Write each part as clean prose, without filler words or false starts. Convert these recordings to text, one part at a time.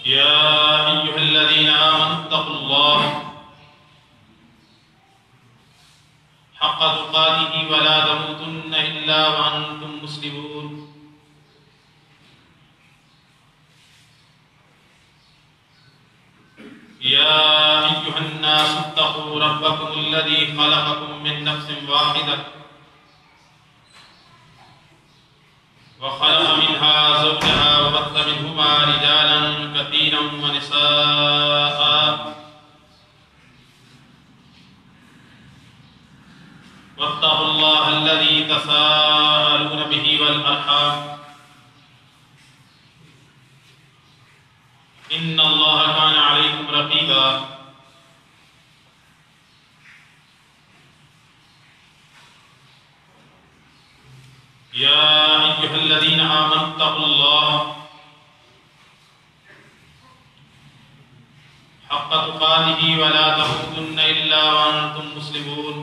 يا أيها الذين آمنوا اتقوا الله حق تقاته ولا تموتن إلا وأنتم مسلمون. يا أيها الناس اتقوا ربكم الذي خلقكم من نفس واحدة وخلق منها زوجها وبث منهما رجالا كثيرا ونساء واتقوا الله الذي تساءلون به والأرحام إن الله كان عليكم رقيبا. يا أيها الذين آمنوا اتقوا الله حق تقاته ولا تموتن إلا وأنتم مسلمون.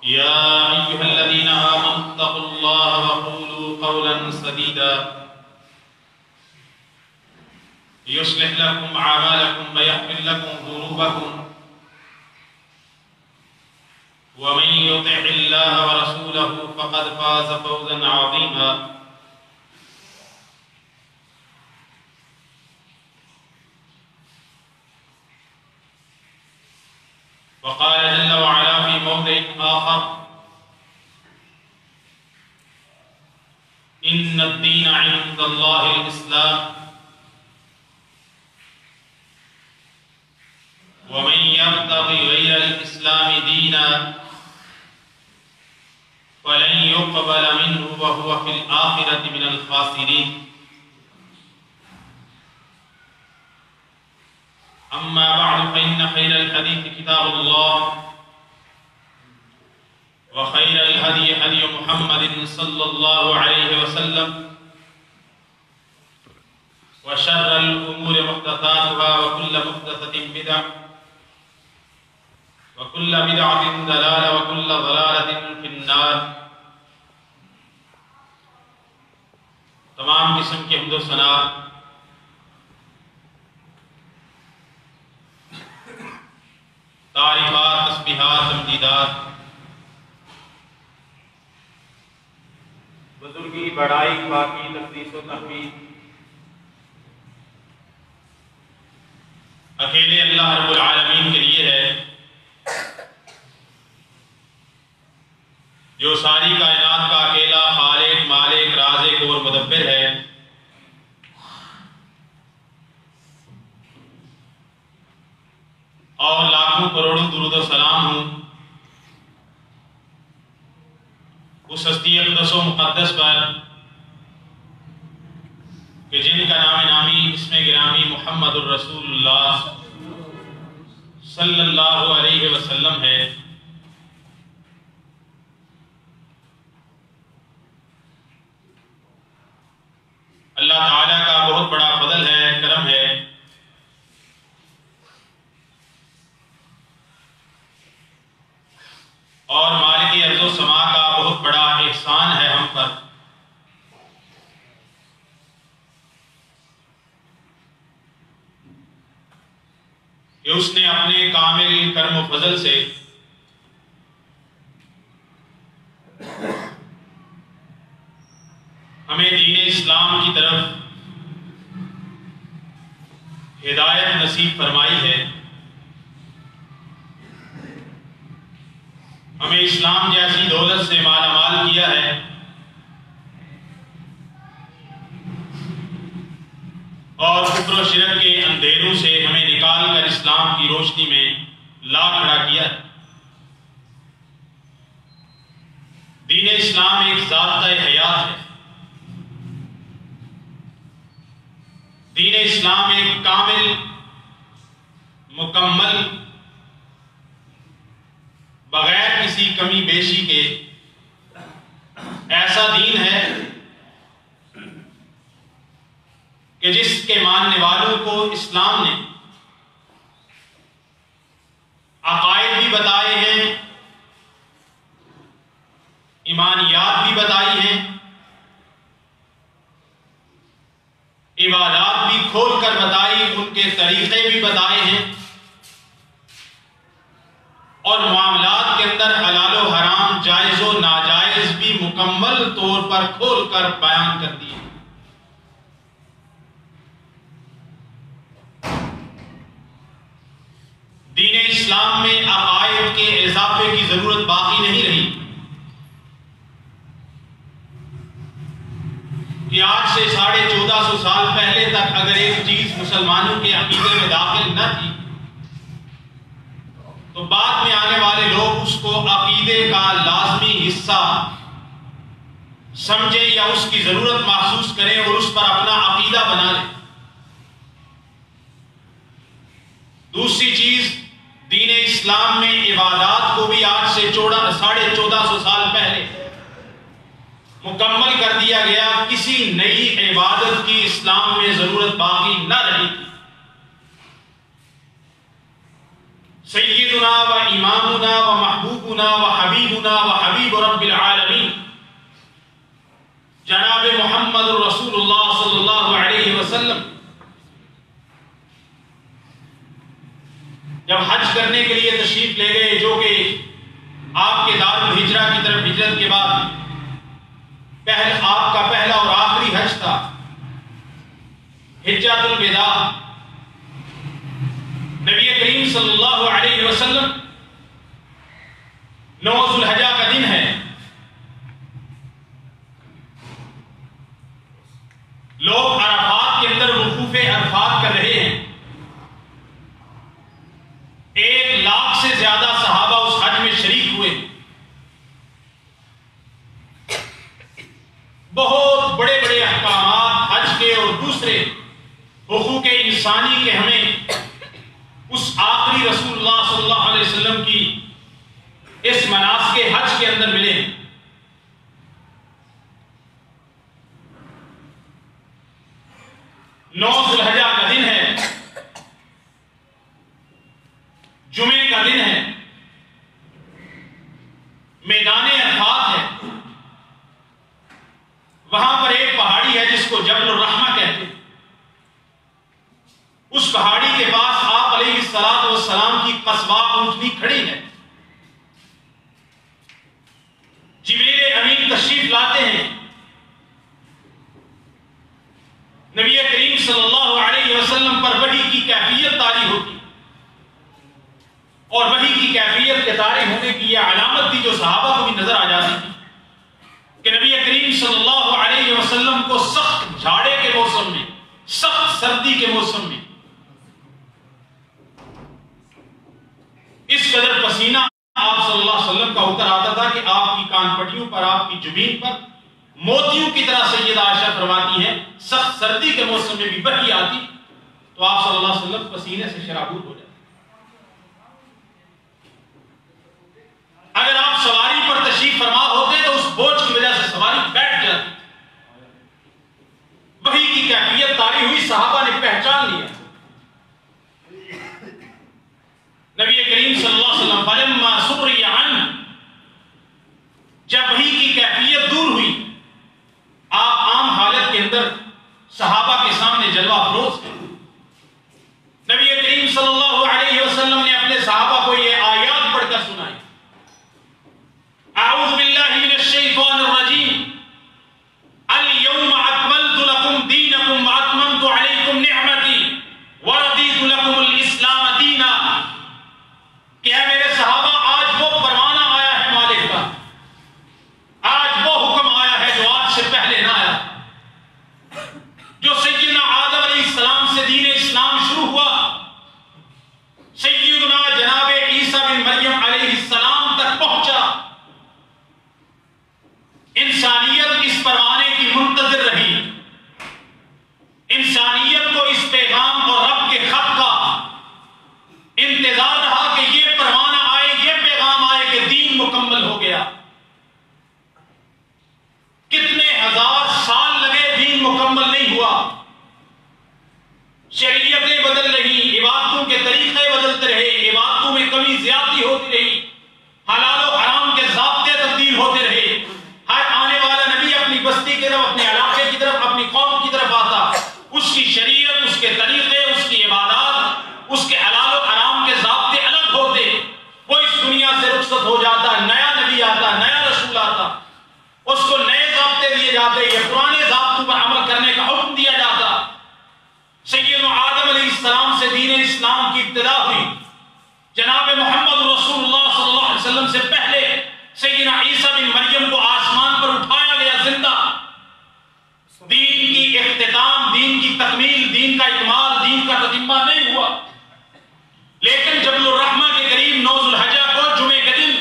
يا أيها الذين آمنوا اتقوا الله وقولوا قولا سديدا يصلح لكم أعمالكم ويغفر لكم ذنوبكم ومن يطع الله ورسوله فقد فاز فوزا عظيما. وقال جل وعلا في موضع آخر: إن الدين عند الله الإسلام ومن يبتغي غير الإسلام دينا فلن يقبل منه وهو في الآخرة من الخاسرين. أما بعد فإن خير الحديث كتاب الله وخير الهدي هدي محمد صلى الله عليه وسلم وشر الأمور محدثاتها وكل محدثة بدعة وكل بدعة ضلالة وكل ضلالة في النار. تمام قسم کی حمد و ثنا تعریفات تسبیحات تمجیدات بزرگی بڑائی پاکی تقدیس و تحمید اکیلے اللہ رب العالمین کے لیے ہے جو ساری کائنات کا اکیلا خالق مالک رازق اور مدبر ہے. اور لاکھوں کروڑوں درود و سلام ہوں اس ہستی اقدس و مقدس پر کہ جن کا نام نامی اسم گرامی محمد الرسول اللہ صلی اللہ علیہ وسلم ہے. اللہ تعالیٰ کا بہت بڑا فضل ہے، کرم ہے اور مالک ارض و سما کا بہت بڑا احسان ہے ہم پر کہ اس نے اپنے کامل کرم و فضل سے ہمیں دین اسلام کی طرف ہدایت نصیب فرمائی ہے. ہمیں اسلام جیسی دولت سے مالا مال کیا ہے اور کفر و شرک کے اندھیروں سے ہمیں نکال کر اسلام کی روشنی میں لا کھڑا کیا ہے. دین اسلام ایک ضابطۂ حیات ہے. دین اسلام ایک کامل مکمل بغیر کسی کمی بیشی کے ایسا دین ہے کہ جس کے ماننے والوں کو اسلام نے عقائد بھی بتائے ہیں، ایمانیات بھی بتائی ہیں توڑ کر بتائی، ان کے طریقے بھی بتائے ہیں، اور معاملات کے اندر حلال و حرام، جائز و ناجائز بھی مکمل طور پر کھول کر بیان کر دیے۔ دین اسلام میں عقائد کے اضافے کی ضرورت باقی نہیں رہی کہ آج سے 1450 سال پہلے تک اگر ایک چیز مسلمانوں کے عقیدے میں داخل نہ تھی تو بعد میں آنے والے لوگ اس کو عقیدے کا لازمی حصہ سمجھیں یا اس کی ضرورت محسوس کریں اور اس پر اپنا عقیدہ بنا لیں۔ دوسری چیز، دین اسلام میں عبادات کو بھی آج سے 1450 سال پہلے مکمل کر دیا گیا، کسی نئی عبادت کی اسلام میں ضرورت باقی نہ رہی۔ سیدنا و امامنا و محبوبنا و حبیبنا و حبیب رب العالمین جناب محمد رسول اللہ صلی اللہ علیہ وسلم جب حج کرنے کے لیے تشریف لے گئے، جو کہ آپ کے دار الہجرہ کی طرف ہجرت کے بعد آپ کا پہلا اور آخری حج تھا، حجۃ الوداع، نبی کریم صلی اللہ علیہ وسلم 9 ذو الحجہ کا دن ہے، لوگ عرفات کے اندر وقوف عرفات کر رہے ہیں، 1 لاکھ سے زیادہ صحابہ اس حج میں شریک ہوئے، بہت بڑے بڑے احکامات حج کے اور دوسرے حقوق انسانی کے ہمیں اس آخری رسول اللہ صلی اللہ علیہ وسلم کی اس مناسک حج کے اندر ملے ہیں۔ 9 ذو الحجہ کا دن ہے، جمعے کا دن ہے، میدان عرفات ہے، وہاں پر ایک پہاڑی ہے جس کو جبل الرحمہ کہتے ہیں، اس پہاڑی کے پاس آپ علیہ السلام کی قصواء اونٹنی کھڑی ہے، جبریل امین تشریف لاتے ہیں، نبی کریم صلی اللہ علیہ وسلم پر وحی کی کیفیت طاری ہوتی، اور وحی کی کیفیت کے طاری ہونے کی یہ علامت تھی جو صحابہ کو بھی نظر آ جاتی تھی کہ نبی کریم صلی اللہ علیہ وسلم کو سخت جھاڑے کے موسم میں، سخت سردی کے موسم میں اس قدر پسینہ آپ صلی اللہ علیہ وسلم کا اتر آتا تھا کہ آپ کی کان پٹیوں پر، آپ کی جبین پر موتیوں کی طرح سیدہ عائشہ فرماتی ہیں سخت سردی کے موسم میں بھی وحی آتی تو آپ صلی اللہ علیہ وسلم پسینے سے شرابور ہو جاتے۔ اگر آپ سواری پر تشریف فرما ہوتے تو اس بوجھ کی وجہ سے سواری بیٹھ جاتی، وحی کی کیفیت طاری ہوئی، صحابہ نے پہچان لیا۔ نبی کریم صلی اللہ علیہ وسلم فلما سُرِّيَ عَنْهُ، جب وحی کی کیفیت دور ہوئی، آپ عام حالت کے اندر صحابہ کے سامنے جلوہ افروز ہیں۔ نبی کریم صلی اللہ علیہ وسلم نے اپنے صحابہ کو یہ آیات پڑھ کر سنائی، اعوذ باللہ من الشیطان الرجیم، اليوم اکملت لکم دینکم واتممت علیکم نعمتی ورضیت لکم الاسلام دینا، کہ ہے میرے صحابہ آج وہ پروانہ آیا ہے مالک کا، آج وہ حکم آیا ہے جو آج سے پہلے نہ آیا، جو سیدنا آدم علیہ السلام سے دین اسلام شروع ہوا، سیدنا جناب عیسیٰ بن مریم علیہ السلام تک پہنچا، انسانیت اس پروانے کی منتظر رہی، انسانیت کو اس پیغام اور رب کے خط کا انتظار رہا کہ یہ پروانہ آئے، یہ پیغام آئے کہ دین مکمل ہو گیا۔ کتنے ہزار سال لگے، دین مکمل نہیں ہوا، شریعتیں بدل رہی، عبادتوں کے طریقے بدلتے رہے، عبادتوں میں کمی زیادتی ہوتی رہی، حلال و حرام کے ضابطے تبدیل ہوتے رہے، ہر آنے والا نبی اپنی بستی کی طرف، اپنے علاقے کی طرف، اپنی قوم کی طرف آتا، اس کی شریعت، اس کے طریقے اس کو نئے ضابطے دیے جاتے یا پرانے ضابطوں پر عمل کرنے کا حکم دیا جاتا. سیدنا آدم علیہ السلام سے دین اسلام کی ابتدا ہوئی. جناب محمد رسول اللہ صلی اللہ علیہ وسلم سے پہلے سیدنا عیسیٰ بن مریم کو آسمان پر اٹھایا گیا زندہ. دین کی اختتام، دین کی تکمیل، دین کا اکمال، دین کا تتمہ نہیں ہوا. لیکن جبل الرحمہ کے قریب 9 ذو الحجہ کو جمعے کے دن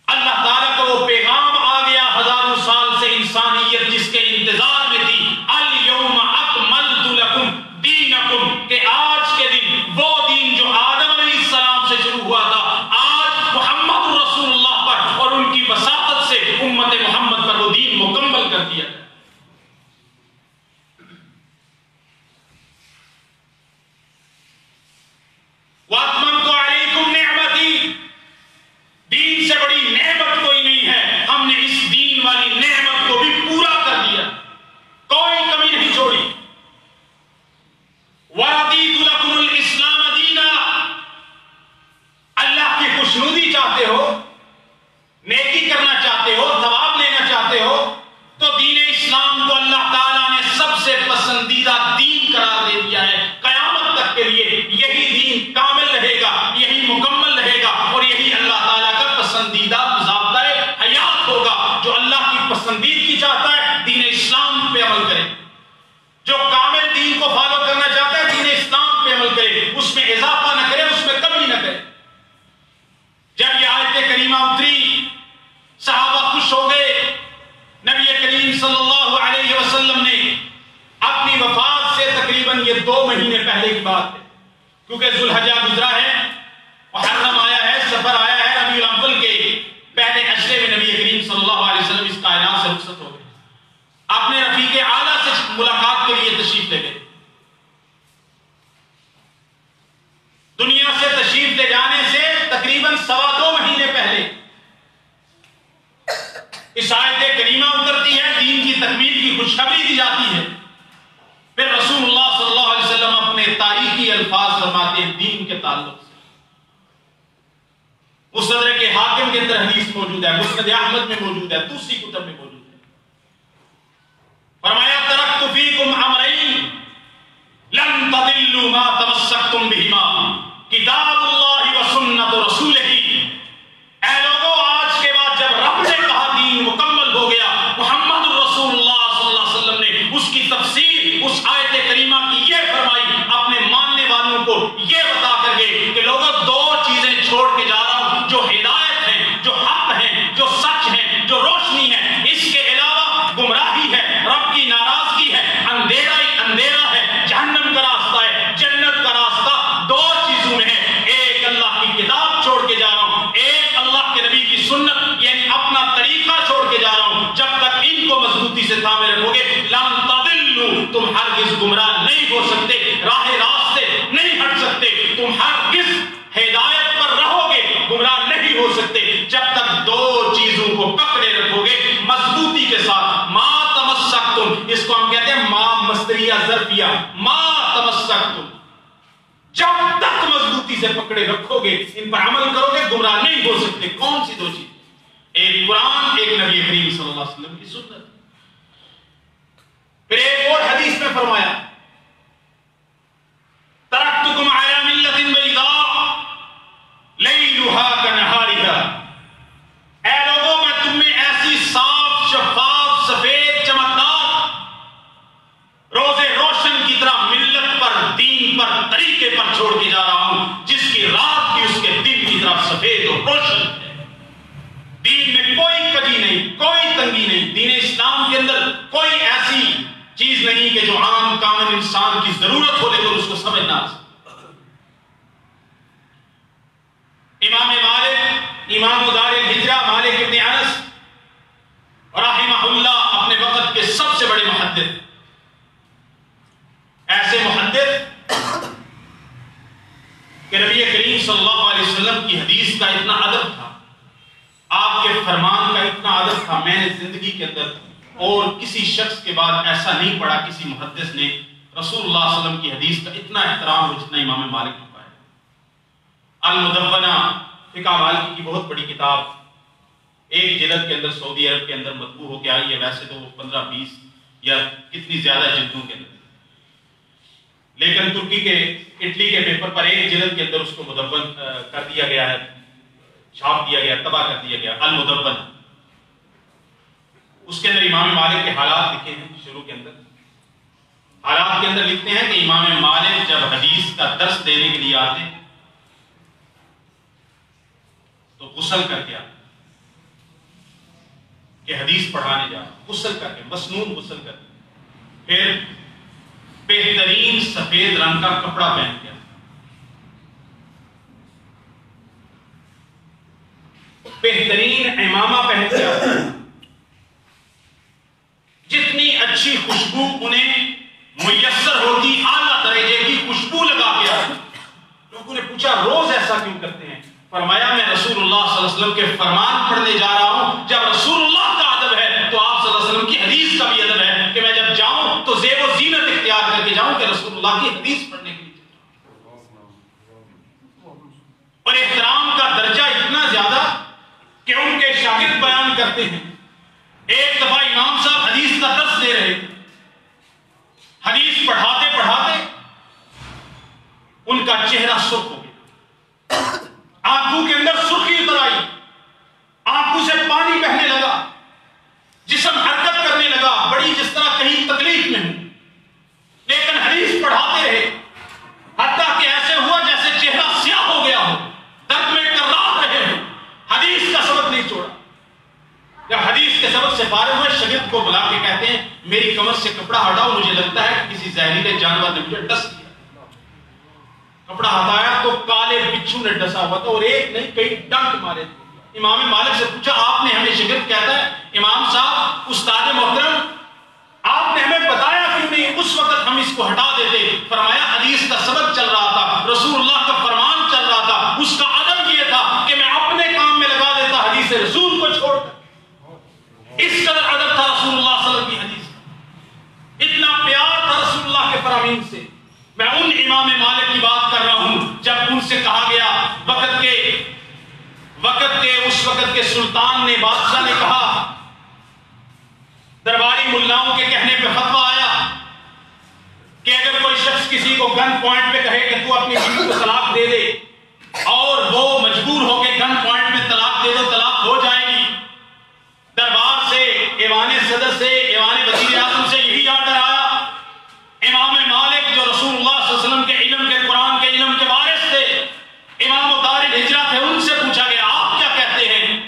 اللہ تعالیٰ کا وہ پیغام آ گیا ہزاروں سال سے انسانیت جس کے انتظار میں تھی. الیوم اکملت لکم دینکم، کہ آج کے دن وہ دین جو آدم علیہ السلام سے شروع ہوا تھا آج محمد رسول اللہ پر اور ان کی وساطت سے امت محمد پر وہ دین مکمل کر دیا گیا. وَأَتْمَمْتُ عَلَيْكُمْ نِعْمَتِي، دین سے بڑی نعمت کوئی نہیں ہے. ہم نے اس دین والی نعمت کو بھی پورا کر دیا، کوئی کمی نہیں چھوڑی. وَرَضِيتُ لَكُمُ الْإِسْلَامَ دِينًا، اللہ کی خوشنودی چاہتے ہو، نیکی کرنا چاہتے ہو، ثواب لینا چاہتے ہو تو دین اسلام کو اللہ تعالیٰ نے سب سے پسندیدہ دین قرار دے دیا ہے. قیامت تک کے لیے یہی دین کامل رہے گا، یہی مکمل رہے گا اور یہی اللہ تعالیٰ کا پسندیدہ ضابطہ حیات ہوگا. جو اللہ کی پسندیدگی چاہتا ہے دین اسلام پہ عمل کرے، جو کامل دین کو فالو کرنا چاہتا ہے دین اسلام پہ عمل کرے، اس میں اضافہ نہ کرے، اس میں کمی نہ کرے. جب یہ آیت کریمہ اتری صحابہ خوش ہو گئے. نبی کریم صلی اللہ علیہ وسلم نے اپنی وفات سے تقریباً یہ 2 مہینے پہلے کی بات ہے، کیونکہ ذو الحجہ گزرا ہے، محرم آیا ہے، سفر آیا ہے، ربیع الاول کے پہلے عشرے میں نبی کریم صلی اللہ علیہ وسلم اس کائنات سے رخصت ہو گئے. اپنے رفیق اعلیٰ سے ملاقات کے لیے تشریف لے گئے. دنیا سے تشریف لے جانے سے تقریباً 2.25 مہینے پہلے اس آیت کریمہ اترتی ہے، دین کی تکمیل کی خوشخبری دی جاتی ہے. پھر رسول اللہ صلی اللہ علیہ وسلم اپنے تاریخی الفاظ فرماتے ہیں دین کے تعلق سے. مستدرک حاکم کے اندر حدیث موجود ہے، مسند احمد میں موجود ہے، دوسری کتب میں موجود ہے. فرمایا ترکت فیکم امرین لن تضلوا ما تمسکتم بہما، کتاب اللہ و سنت رسولہ. اے لوگوں، آج کے بعد جب رب نے کہا دین مکمل ہو گیا، محمد رسول اللہ صلی اللہ علیہ وسلم نے اس کی تفسیر اس آیت کریمہ کی یہ فرمائی، اپنے ماننے والوں کو یہ بتا کر گئے کہ لوگوں 2 چیزیں چھوڑ کے جا رہا ہوں جو ہدایت ہیں، جو حق ہیں، جو سچ ہیں، جو روشنی ہے. اس کے علاوہ گمراہی ہے، رب کی ناراضگی ہے، اندھیرا ہی اندھیرا ہے، جہنم کا راستہ ہے، جنت کا راستہ 2 چیزوں میں ہے. ایک اللہ کی کتاب چھوڑ کے جا رہا ہوں، ایک اللہ کے نبی کی سنت یعنی اپنا طریقہ چھوڑ کے جا رہا ہوں. جب تک ان کو مضبوطی سے تھامے رکھو گے لن تضلوا، تم ہرگز گمراہ نہیں ہو سکتے، راہ راستے نہیں ہٹ سکتے، تم ہرگز ہدایت پر رہو گے، گمراہ نہیں ہو سکتے جب تک 2 چیزوں کو پکڑے رکھو گے مضبوطی کے ساتھ. ما تمسکتم، اس کو ہم کہتے ہیں ما مصدریہ ظرفیہ، ما تمسکتم، جب تک مضبوطی سے پکڑے رکھو گے، ان پر عمل کرو گے، گمراہ نہیں ہو سکتے. کون سی 2 چیز؟ ایک قرآن، ایک نبی کریم صلی اللہ علیہ وسلم کی سنت. پھر ایک اور حدیث میں فرمایا ترکتکم علی ملۃ بیضاء لیلها کنہارها، اے لوگوں میں تم میں ایسی صاف شفاف سفید چمکدار روز روشن کی طرح ملت پر، دین پر، طریقے پر چھوڑ کے جا رہا ہوں جس کی رات بھی اس کے دن کی طرح سفید اور روشن ہے. دین میں کوئی کجی نہیں، کوئی تنگی نہیں. دین اسلام کے اندر کوئی ایسی چیز نہیں کہ جو عام کامل انسان کی ضرورت ہو لیکن اس کو سمجھ نہ آ سکے. امام مالک، امام دار الہجرہ مالک ابن انس رحمہ اللہ، اپنے وقت کے سب سے بڑے محدث، ایسے محدث کہ نبی کریم صلی اللہ علیہ وسلم کی حدیث کا اتنا ادب تھا، آپ کے فرمان کا اتنا ادب تھا، میں نے زندگی کے اندر اور کسی شخص کے بعد ایسا نہیں پڑھا کسی محدث نے رسول اللہ صلی اللہ علیہ وسلم کی حدیث کا اتنا احترام ہو جتنا امام مالک نے پایا. المدونہ فقہ مالکی کی بہت بڑی کتاب، ایک جلد کے اندر سعودی عرب کے اندر مطبوع ہو کے آئی ہے، ویسے تو وہ 15-20 یا کتنی زیادہ جلدوں کے اندر، لیکن ترکی کے اٹلی کے پیپر پر ایک جلد کے اندر اس کو مدون کر دیا گیا ہے، چھاپ دیا گیا، طبع کر دیا گیا، المدون۔ اس کے اندر امام مالک کے حالات لکھے ہیں۔ شروع کے اندر حالات کے اندر لکھتے ہیں کہ امام مالک جب حدیث کا درس دینے کے لیے آتے تو غسل کر کے آتے کہ حدیث پڑھانے جا، غسل کر کے، مسنون غسل کر کے، پھر بہترین سفید رنگ کا کپڑا پہن کے، بہترین امامہ پہن کے، جتنی اچھی خوشبو انہیں میسر ہوتی اعلیٰ درجے کی خوشبو لگا کے آتے۔ لوگوں نے پوچھا روز ایسا کیوں کرتے ہیں؟ فرمایا میں رسول اللہ صلی اللہ علیہ وسلم کے فرمان پڑھنے جا رہا ہوں، جب رسول اللہ کا ادب ہے تو آپ صلی اللہ علیہ وسلم کی حدیث کا بھی ادب ہے کہ میں جب جاؤں تو زیب و زینت اختیار کر کے جاؤں کہ رسول اللہ کی حدیث پڑھنے کے لیے۔ اور احترام کا درجہ اتنا زیادہ کہ ان کے شاگرد بیان کرتے ہیں، ایک دفعہ امام صاحب حدیث کا درس دے رہے تھے، حدیث پڑھاتے پڑھاتے ان کا چہرہ سرخ ہو گیا، آنکھوں کے اندر سرخی اتر آئی، آنکھوں سے پانی بہنے لگا، جسم حرکت کرنے لگا، بڑی جس طرح کہیں تکلیف میں ہوں، لیکن حدیث پڑھاتے رہے، حتیٰ کہ ایسے ہوا جیسے چہرہ سیاہ ہو گیا ہو، درد میں کرار رہے ہوں، حدیث کا سبق نہیں چھوڑا۔ جب حدیث کے سبق سے فارغ ہوئے، شاگرد کو بلا کے کہتے ہیں میری کمر سے کپڑا ہٹاؤ، مجھے لگتا ہے کہ کسی زہریلے جانور نے مجھے ڈس دیا۔ کپڑا ہٹایا تو کالے بچھو نے ڈسا ہوا تھا، اور ایک نہیں کئی ڈنک مارے تھے۔ امام مالک سے پوچھا آپ نے ہمیں، شاگرد کہتا ہے امام صاحب استاد محترم آپ نے ہمیں بتایا کیوں نہیں، اس وقت ہم اس کو ہٹا دیتے۔ فرمایا حدیث کا سبق چل رہا تھا، رسول اللہ کا فرمان چل رہا تھا، اس کا ادب یہ تھا کہ میں اپنے کام میں لگا دیتا حدیث رسول کو چھوڑ کر۔ اس قدر ادب تھا رسول اللہ صلی اللہ علیہ وسلم کی حدیث کا، اتنا پیار تھا رسول اللہ کے فرامین سے۔ میں ان امام مالک کی بات کر رہا ہوں جب ان سے کہا گیا، اس وقت کے سلطان نے، بادشاہ نے کہا، درباری ملاؤں کے کہنے پہ فتویٰ آیا کہ اگر کوئی شخص کسی کو گن پوائنٹ پہ کہے کہ تو اپنی بیوی کو طلاق دے دے اور وہ مجبور ہو کے گن پوائنٹ پہ طلاق دے دو، طلاق ہو جائے گی۔ دربار سے، ایوان صدر سے، ایوان وزیر اعظم سے یہی آرڈر آیا۔ امام مالک جو رسول اللہ صلی اللہ علیہ وسلم کے علم کے، قرآن کے علم کے وارث تھے، امام دار الہجرہ تھے، ان سے پوچھا گیا آپ کیا کہتے ہیں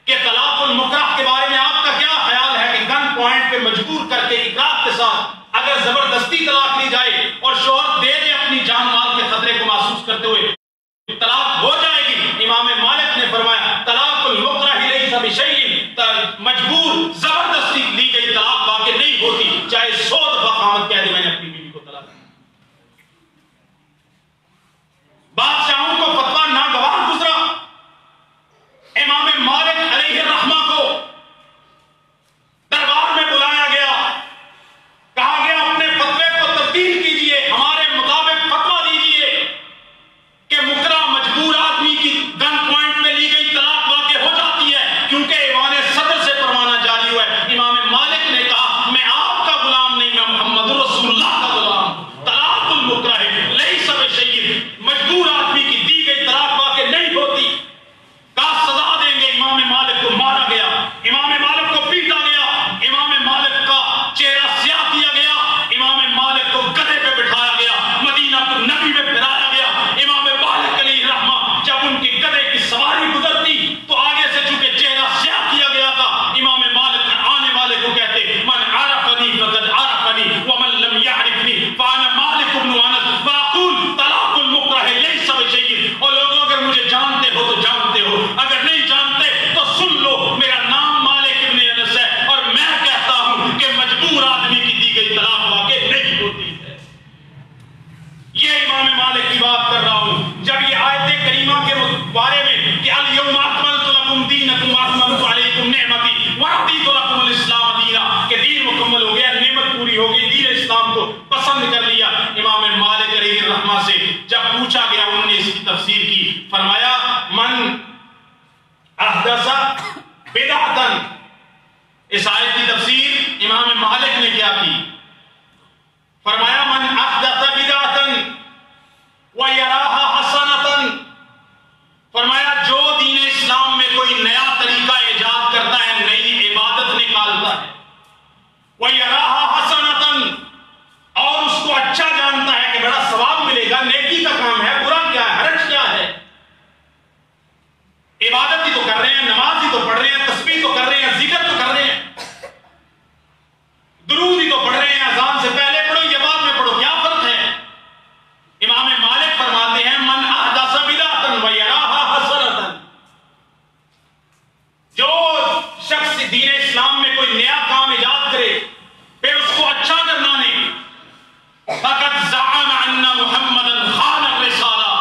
کہ طلاق المکرہ کے بارے میں آپ کا کیا خیال ہے کہ گن پوائنٹ پہ مجبور کر کے اکراه کے ساتھ اگر زبردستی طلاق لی جائے اور شوہر دے دے اپنی جان مال کے خطرے کو محسوس کرتے ہوئے، طلاق ہو جائے گی؟ امام مالک نے فرمایا طلاق المکرہ لیس بشیء، مجبور زبردستی لی گئی طلاق واقع نہیں ہوتی، چاہے 100 دفعہ خاوند کہہ دے میں نے اپنی بیوی کو طلاق دی۔ بادشاہوں کو فتویٰ ناگوار گزرا، امام مالک علیہ الرحمہ کو دربار میں بلایا گیا، کہا گیا اپنے فتوے کو تبدیل کیجئے، ہمارے مطابق فتویٰ دیجئے کہ مکرہ مجبور آدمی کی گن پوائنٹ میں لی گئی طلاق واقع ہو جاتی ہے، کیونکہ ایوان صدر سے فرمانا جاری ہوا ہے بدعتن. اس آیت کی تفسیر امام مالک نے کیا کی؟ فرمایا من احدث بدعتن ویراها حسنتن. فرمایا جو دین اسلام میں کوئی نیا طریقہ ایجاد کرتا ہے، نئی عبادت نکالتا ہے، ویراها حسنتن، اور اس کو اچھا جانتا ہے کہ بڑا ثواب ملے گا، نیکی کا کام ہے، برا کیا ہے، حرج کیا ہے، عبادت ہی تو کر رہے ہیں، نماز ہی تو پڑھ رہے ہیں، تسبیح تو کر رہے ہیں، ذکر تو کر رہے ہیں، درود ہی تو پڑھ رہے ہیں، اذان سے پہلے پڑھو یا بعد میں پڑھو، کیا فرق ہے؟ امام مالک فرماتے ہیں من احدث بدعۃ ویراها حسنۃ. جو شخص دین اسلام میں کوئی نیا کام ایجاد کرے پھر اس کو اچھا کرنا نہیں، فقط زعم ان محمدا خان الرسالہ.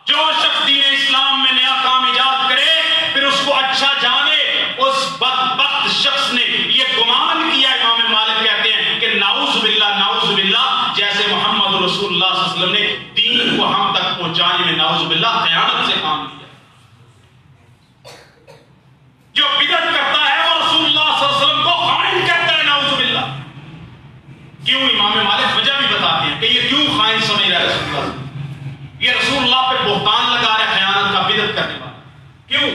جو شخص دین اسلام میں نیا کام ایجاد کرے پھر اس کو اچھا جانے، اس بدبخت شخص نے یہ گمان کیا، امام مالک کہتے ہیں کہ نعوذ باللہ، جیسے محمد رسول اللہ صلی اللہ علیہ وسلم نے دین کو ہم تک پہنچانے میں نعوذ باللہ خیانت سے کام کیا. جو بدعت کرتا ہے وہ رسول اللہ صلی اللہ علیہ وسلم کو خائن کہتا ہے، نعوذ باللہ. کیوں؟ امام مالک وجہ بھی بتاتے ہیں کہ یہ کیوں خائن سمجھ رہا ہے رسول اللہ، یہ رسول اللہ پہ بہتان لگا رہا ہے خیانت کا، بدعت کرنے والا. کیوں؟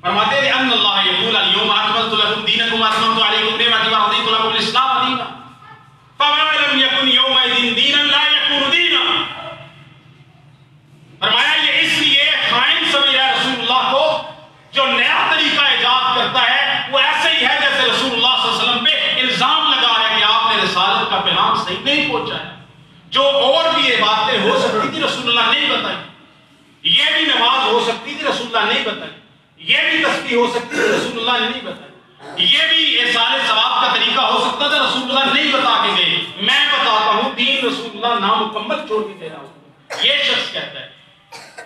فرماتے ہیں ان اللہ یقول اليوم اکملت لکم دینکم واتممت علیکم نعمتی ورضیت لکم الاسلام دینا فما لم یکن یومئذ دینا لا یکون دینا. فرمایا یہ اس لیے خائن سمجھ رہا ہے رسول اللہ کو، جو نیا طریقہ ایجاد کرتا ہے وہ ایسے ہی ہے جیسے رسول اللہ صلی اللہ علیہ وسلم پہ الزام لگا ہے کہ آپ نے رسالت کا پیغام صحیح نہیں پہنچایا. جو اور بھی یہ باتیں ہو سکتی تھی رسول اللہ نہیں بتائی، یہ بھی نماز ہو سکتی تھی رسول اللہ نہیں بتائی، یہ بھی تسبیح ہو سکتی تھی رسول اللہ نے نہیں بتائی، یہ بھی ایصال ثواب کا طریقہ ہو سکتا تھا رسول اللہ نہیں بتا کے گئے. میں بتاتا ہوں، دین رسول اللہ نامکمل چھوڑ کے دے رہا ہوں. یہ شخص کہتا ہے،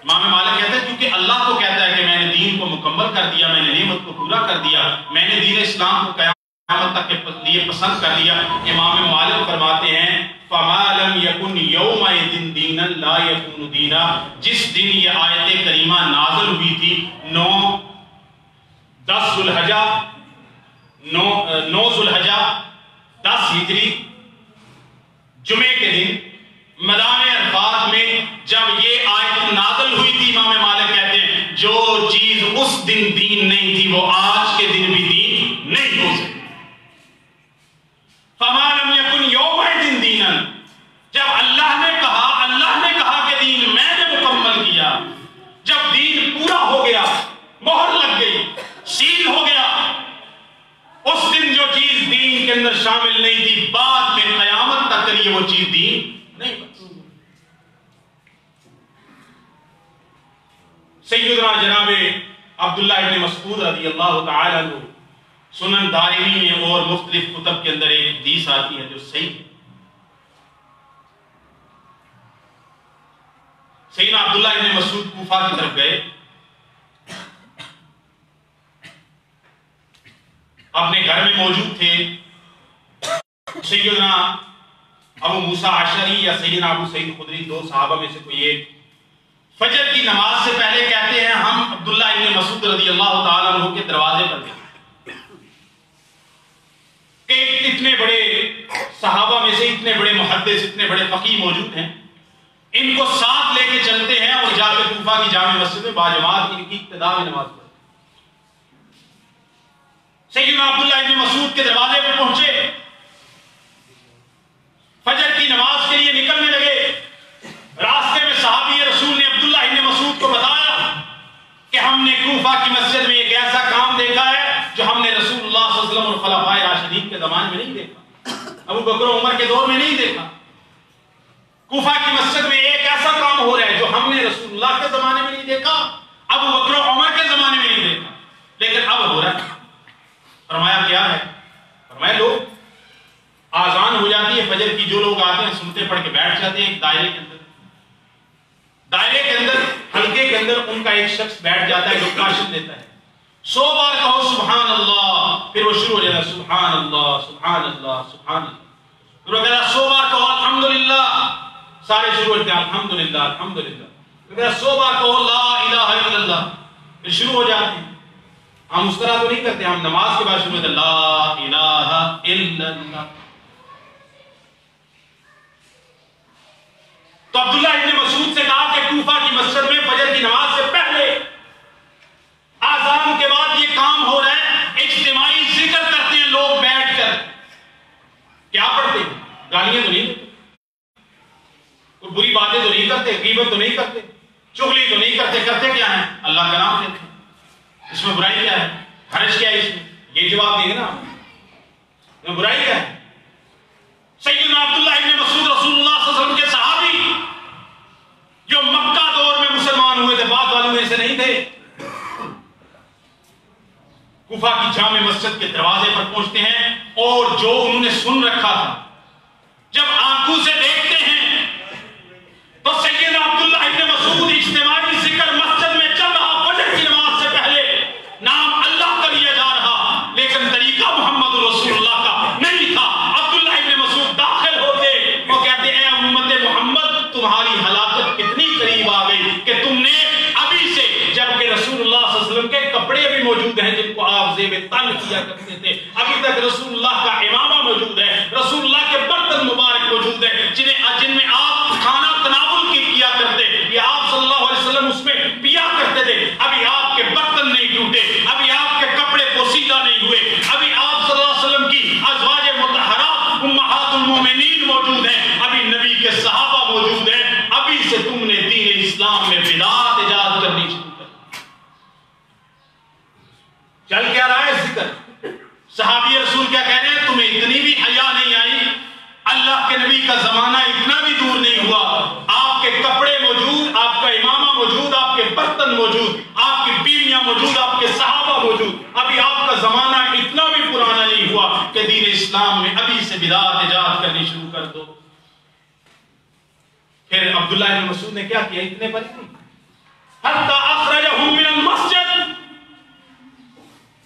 امام مالک کہتا ہے کیونکہ اللہ تو کہتا ہے کہ میں نے دین کو مکمل کر دیا، میں نے نعمت کو پورا کر دیا، میں نے دین اسلام کو قیامت تک کے لیے پسند کر لیا. امام مالک فرماتے ہیں فما لم یکن یومئذ دینا لا یکون دینا. جس دن یہ آیت کریمہ نازل ہوئی تھی 9 ذو الحجہ 10 ہجری جمعے کے دن میدان عرفات میں جب یہ آیت نازل ہوئی تھی، امام مالک کہتے ہیں جو چیز اس دن دین نہیں تھی وہ آج کے دن بھی دین نہیں ہو سکتی. فما لم یکن یومئذ دینا، جب اللہ نے کہا کہ دین میں نے مکمل کیا، جب دین پورا ہو گیا، مہر لگ گئی، سیل ہو گیا، اس دن جو چیز دین کے اندر شامل نہیں تھی بعد میں قیامت تک کے لیے وہ چیز دین نہیں بن سکتی. سیدنا جناب عبداللہ ابن مسعود رضی اللہ تعالی عنہ، سنن دارمی میں اور مختلف کتب کے اندر ایک حدیث آتی ہے جو صحیح ہے. سیدنا عبداللہ ابن مسعود کوفہ کی طرف گئے، اپنے گھر میں موجود تھے. سیدنا ابو موسیٰ عشری یا سیدنا ابو سعید خدری، دو صحابہ میں سے کوئی ایک، فجر کی نماز سے پہلے کہتے ہیں ہم عبداللہ ابن مسعود رضی اللہ تعالیٰ عنہ کے دروازے پر گئے کہ اتنے بڑے صحابہ میں سے اتنے بڑے محدث، اتنے بڑے فقیہ موجود ہیں، ان کو ساتھ لے کے چلتے ہیں اور جا کے کوفہ کی جامع مسجد میں باجماعت ان کی ابتدا میں نماز پڑھتے. سیدنا عبداللہ ابن مسعود کے دروازے پہ پہنچے، فجر کی نماز کے لیے نکلنے لگے. راستے میں صحابی رسول نے عبداللہ ابن مسعود کو بتایا کہ ہم نے کوفہ کی مسجد میں ایک ایسا کام دیکھا ہے جو ہم نے رسول اللہ صلی اللہ علیہ وسلم اور خلفائے راشدین کے زمانے میں نہیں دیکھا، ابو بکر و عمر کے دور میں نہیں دیکھا. کوفہ کی مسجد میں ایک ایسا کام ہو رہا ہے جو ہم نے رسول اللہ کے زمانے میں نہیں دیکھا، ابو بکر و عمر کے زمانے میں نہیں دیکھا، لیکن اب ہو رہا ہے. فرمایا کیا ہے؟ فرمایا لوگ آذان ہو جاتی ہے فجر کی، جو لوگ آتے ہیں سنتے پڑھ کے بیٹھ جاتے ہیں ایک دائرے کے اندر، حلقے کے اندر ان کا ایک شخص بیٹھ جاتا ہے جو کاشن دیتا ہے. 100 بار کہو سبحان اللہ، پھر وہ شروع ہو جاتا ہے سبحان اللہ سبحان اللہ سبحان اللہ. پھر وہ کہتا ہے 100 بار کہو الحمدللہ، سارے شروع ہوتے ہیں الحمدللہ الحمدللہ. پھر کہتا ہے 100 بار کہو لا الہ الا اللہ، پھر شروع ہو جاتے ہیں. ہم اس طرح تو نہیں کرتے، ہم نماز کے بعد شروع ہوتے لا الہ الا اللہ. تو عبداللہ ابن مسعود سے کہا کہ کوفہ کی مسجد میں فجر کی نماز سے پہلے آذان کے بعد یہ کام ہو رہا ہے، اجتماعی ذکر کرتے ہیں لوگ بیٹھ کر. کیا پڑھتے ہیں؟ گالیاں تو نہیں دیتے، کوئی بری باتیں تو نہیں کرتے، غیبت تو نہیں کرتے، چغلی تو نہیں کرتے. کرتے کیا ہیں؟ اللہ کا نام لیتے ہیں. اس میں برائی کیا ہے؟ حرج کیا ہے اس میں؟ یہ جواب دیں گے نا. اس میں برائی کیا ہے؟ سیدنا عبداللہ ابن مسعود رسول اللہ صلی اللہ علیہ وسلم کے صحابی جو مکہ دور میں مسلمان ہوئے تھے، بعد والوں میں سے نہیں تھے. کوفہ کی جامع مسجد کے دروازے پر پہنچتے ہیں اور جو انہوں نے سن رکھا تھا جب آنکھوں سے دیکھتے ہیں تو سیدنا عبداللہ ابن مسعود اجتماعی ذکر مسجد میں چل رہا، فجر کی نماز سے پہلے نام اللہ کا لیا جا رہا، لیکن طریقہ محمد رسول اللہ کا نہیں تھا. عبداللہ ابن مسعود داخل ہوتے اور کہتے ہیں اے امت محمد، تمہاری ہلاکت کتنی قریب آ گئی کہ تم نے ابھی سے، جبکہ رسول اللہ صلی اللہ علیہ وسلم کے کپڑے بھی موجود ہیں جن کو آپ زیب تن کیا کرتے تھے، ابھی تک رسول اللہ کا امامہ موجود ہے، رسول اللہ کے برتن مبارک موجود ہے جن میں آپ کھانا تناول کیا کرتے، یہ آپ صلی اللہ علیہ وسلم اس میں پیا کرتے تھے. ابھی آپ کے برتن نہیں ٹوٹے، ابھی آپ کے کپڑے پوسیدہ نہیں ہوئے، ابھی آپ صلی اللہ علیہ وسلم کی ازواج مطہرات امہات المومنین موجود ہیں، ابھی نبی کے صحابہ موجود ہیں. ابھی سے تم نے دین اسلام میں بدعات ایجاد کرنی شروع کر. چل کیا رہا ہے ذکر؟ صحابی رسول کیا کہہ رہے ہیں؟ تمہیں اتنی بھی حیا نہیں آئی؟ اللہ کے نبی کا زمانہ اتنا بھی دور نہیں ہوا، آپ کے کپڑے موجود، آپ کا امامہ موجود، آپ کے برتن موجود، آپ کی بیویاں موجود، آپ کے صحابہ موجود. ابھی آپ کا زمانہ اتنا بھی پرانا نہیں ہوا کہ دین اسلام میں ابھی سے بدعات ایجاد کرنی شروع کر دو. پھر عبداللہ بن مسعود نے کیا کیا؟ اتنے پر نہیں، حتی اخرجہم من المسجد،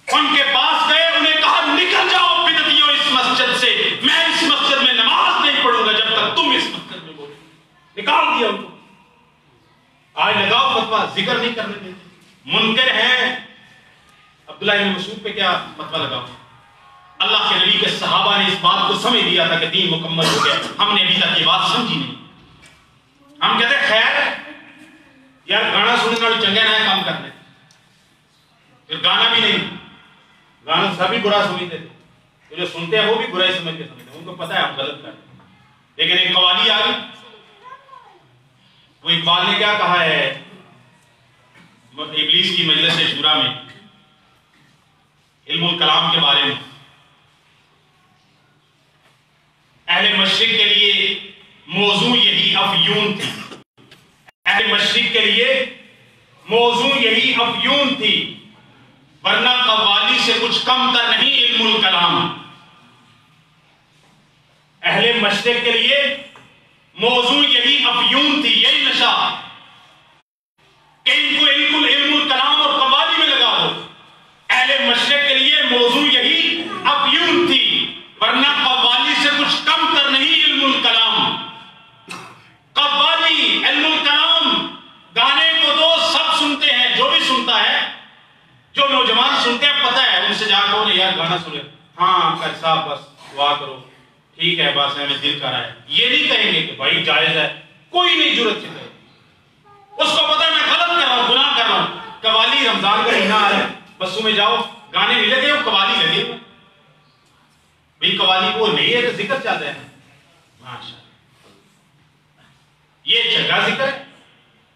ان کے پاس گئے، انہیں کہا نکل جاؤ بدعتیوں اس مسجد سے، میں اس مسجد میں نماز نہیں پڑھوں گا جب تک تم اس مسجد میں بولو. نکال دیا ان کو. آج لگاؤ فتویٰ، ذکر نہیں کرنے دیتے، منکر ہیں. عبداللہ بن مسعود پہ کیا فتویٰ لگاؤ؟ اللہ کے نبی کے صحابہ نے اس بات کو سمجھ لیا تھا کہ دین مکمل ہو گیا، ہم نے ابھی تک یہ بات سمجھی نہیں. ہم کہتے ہیں خیر یار گانا سننے والے چنگے نہ کام کرتے، پھر گانا بھی نہیں، گانا سبھی برا سمجھتے تھے، تو جو سنتے ہیں وہ بھی برا ہی سمجھ کے سمجھتے ہیں، ان کو پتہ ہے ہم غلط کرتے ہیں. لیکن ایک قوالی آ گئی، وہ اقبال نے کیا کہا ہے ابلیس کی مجلس شورا میں علم الکلام کے بارے میں؟ اہل مشرق کے لیے موضوع یہی افیون تھی، اہل مشرق کے لیے موضوع یہی افیون تھی، ورنہ قوالی سے کچھ کم تر نہیں علم الکلام. اہل مشرق کے لیے موضوع یہی افیون تھی، یہی نشہ کہ ان کو علم الکلام اور قوالی میں لگا دو. اہل مشرق کے لیے موضوع یہی افیون تھی، ورنہ قوالی سے کچھ کم تر نہیں علم الکلام. قوالی، علم الکلام، گانے کو تو سب سنتے ہیں، جو بھی سنتا ہے، جو نوجوان سنتے ہیں پتہ ہے، ان سے جا کے انہیں یار گانا سنے، ہاں کر صاحب بس دعا کرو، ٹھیک ہے بس ہمیں دل کر رہا ہے. یہ نہیں کہیں گے کہ بھائی جائز ہے، کوئی نہیں جرت سے کہے. اس کو پتہ ہے میں غلط کر رہا ہوں، گناہ کر رہا ہوں. قوالی رمضان کا مہینہ آ رہا ہے، بسوں میں جاؤ گانے نہیں لگے ہو، قوالی لگے ہو. بھائی قوالی وہ نہیں ہے کہ ذکر چل رہا ہے، ماشاء یہ جگہ ذکر ہے.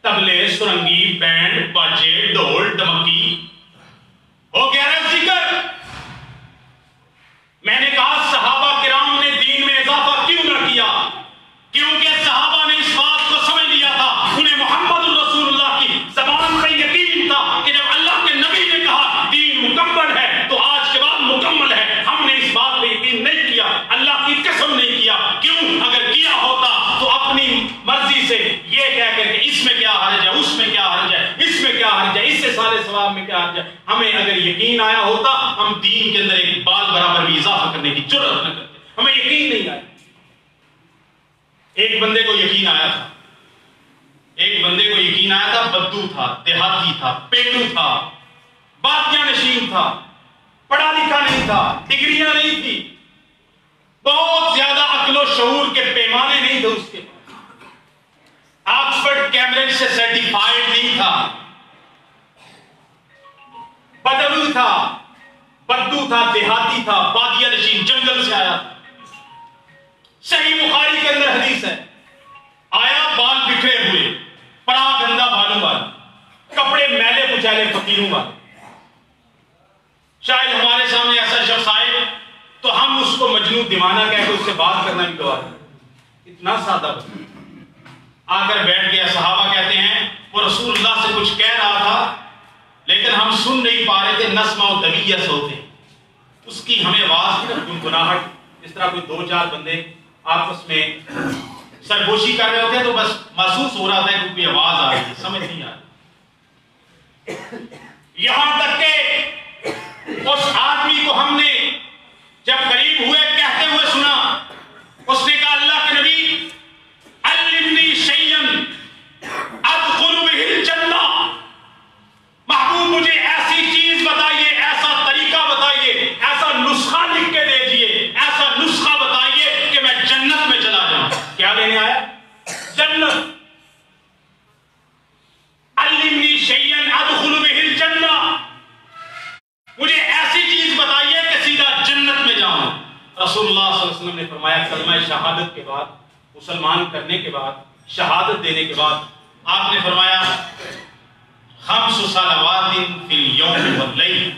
تبلے، سرنگی، بینڈ، باجے، ڈھول، ڈمکی، وہ کہہ رہے ہیں ذکر. میں نے کہا صحابہ کرام نے دین میں اضافہ کیوں نہ کیا؟ کیونکہ صحابہ نے اس بات کو سمجھ لیا تھا، انہیں محمد رسول اللہ کی زبان پر یقین تھا کہ جب اللہ کے نبی نے کہا دین مکمل ہے تو آج کے بعد مکمل ہے. ہم نے اس بات پہ یقین نہیں کیا، اللہ کی قسم نہیں کیا. کیوں؟ اگر کیا ہوتا تو اپنی مرضی سے یہ کہہ کر کہ اس میں کیا حرج ہے، اس میں کیا حرج ہے، اس میں کیا حرج ہے، اس سے سارے ثواب میں کیا حرج ہے. ہمیں اگر یقین آیا ہوتا ہم دین کے اندر ایک بال برابر بھی اضافہ کرنے کی جرات نہ کرتے. ہمیں یقین نہیں آیا. ایک بندے کو یقین آیا تھا، ایک بندے کو یقین آیا تھا، بدو تھا، دیہاتی تھا، پیٹو تھا، بادیاں نشین تھا، پڑھا لکھا نہیں تھا، ڈگریاں نہیں تھی، بہت زیادہ عقل و شعور کے پیمانے نہیں تھے اس کے پاس، آکسفورڈ کیمبرج سے سرٹیفائیڈ نہیں تھا، بدوی تھا، بدو تھا، دیہاتی تھا، بادیہ نشین، جنگل سے آیا تھا۔ صحیح بخاری کے اندر حدیث ہے، آیا بال بکھرے ہوئے، پڑا گندا بالوں والا، کپڑے میلے کچیلے فقیروں والے۔ شاید ہمارے سامنے ایسا شخص آئے تو ہم اس کو مجنون دیوانہ کہہ کے اس سے بات کرنا بھی گوارا ہے۔ اتنا سادہ بندہ آ کر بیٹھ گیا۔ صحابہ کہتے ہیں وہ رسول اللہ سے کچھ کہہ رہا تھا لیکن ہم سن نہیں پا رہے تھے، نسمع و طویہ ہوتے، اس کی ہمیں آواز کی نا گنگناہٹ، اس طرح کوئی دو چار بندے آپس میں سرگوشی کر رہے ہوتے ہیں تو بس محسوس ہو رہا تھا کہ کوئی آواز آ رہی ہے، سمجھ نہیں آ رہی۔ یہاں تک کہ اس آدمی کو ہم نے جب قریب ہوئے کہتے ہوئے سنا، اس نے کہا اللہ کے نبی علمنی شیئن ادخل بہ الجنہ، محبوب مجھے ایسی چیز بتائیے، ایسا طریقہ بتائیے، ایسا نسخہ لکھ کے دے دیجئے، ایسا نسخہ بتائیے کہ میں جنت میں چلا جاؤں۔ کیا لینے آیا؟ جنت۔ علمنی شیئن ادخل بہ الجنہ، مجھے ایسی چیز بتائیے کہ سیدھا جنت میں جاؤں۔ رسول اللہ صلی اللہ علیہ وسلم نے فرمایا کلمہ شہادت کے بعد، مسلمان کرنے کے بعد، شہادت دینے کے بعد آپ نے فرمایا 5 صلوات فی اليوم واللیل،